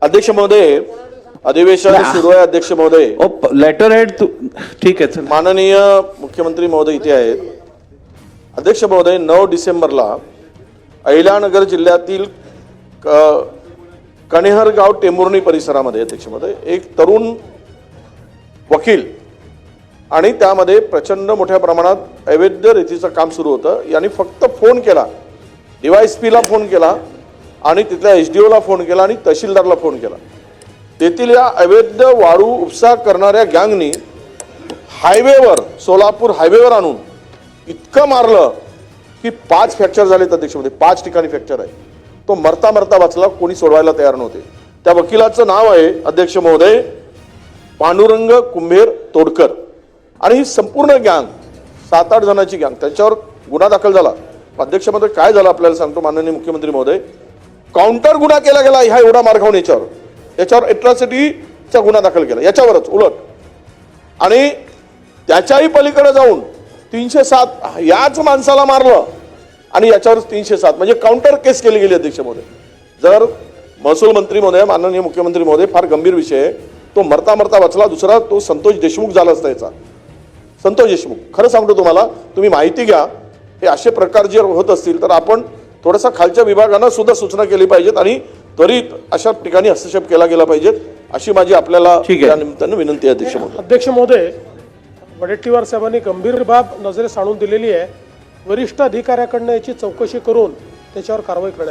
अध्यक्ष महोदय, अधिवेशन सुरू आहे. अध्यक्ष महोदय, लेटर हेड ठीक आहे. चल, माननीय मुख्यमंत्री महोदय इथे आहेत. अध्यक्ष महोदय, 9 डिसेंबरला अहिल्यानगर जिल्ह्यातील कणेहरगाव टेंभुर्णी परिसरामध्ये अध्यक्ष महोदय एक तरुण वकील आणि त्यामध्ये प्रचंड मोठ्या प्रमाणात अवैध रीतीचं काम सुरू होतं. यांनी फक्त फोन केला, DYSPला फोन केला आणि तिथल्या SDOला फोन केला आणि तहसीलदारला फोन केला. तेथील या अवैध वाळू उपसा करणाऱ्या गँगनी हायवेवर, सोलापूर हायवेवर आणून इतकं मारलं की 5 फ्रॅक्चर झालेत अध्यक्ष महोदय. 5 ठिकाणी फ्रॅक्चर आहे. तो मरता मरता वाचला, कोणी सोडवायला तयार नव्हते. त्या वकिलाचं नाव आहे अध्यक्ष महोदय पांडुरंग कुंभेर तोडकर. आणि ही संपूर्ण गँग 7-8 जणांची गँग, त्याच्यावर गुन्हा दाखल झाला. अध्यक्ष महोदय काय झालं आपल्याला सांगतो माननीय मुख्यमंत्री महोदय. काउंटर गुन्हा केला गेला ह्या एवढा मार खाऊन याच्यावर एट्रॉसिटीचा गुन्हा दाखल केला याच्यावरच उलट. आणि त्याच्याही पलीकडे जाऊन 307 याच माणसाला मारलं आणि याच्यावरच 307 म्हणजे काउंटर केस केली गेली अध्यक्ष महोदय. जर महसूल मंत्री महोदय, माननीय मुख्यमंत्री महोदय, फार गंभीर विषय आहे. तो मरता मरता वाचला. दुसरा तो संतोष देशमुख झाला असता याचा. संतोष देशमुख, खरं सांगतो तुम्हाला, तुम्ही माहिती घ्या. हे असे प्रकार जर होत असतील तर आपण थोडासा खालच्या विभागांना सुद्धा सूचना केली पाहिजेत आणि त्वरित अशा ठिकाणी हस्तक्षेप केला गेला पाहिजेत, अशी माझी आपल्याला या निमित्तानं विनंती आहे अध्यक्ष महोदय. अध्यक्ष महोदय, वडेट्टीवार साहेबांनी गंभीर बाब नजरेस आणून दिलेली आहे. वरिष्ठ अधिकाऱ्याकडनं याची चौकशी करून त्याच्यावर कारवाई करण्यात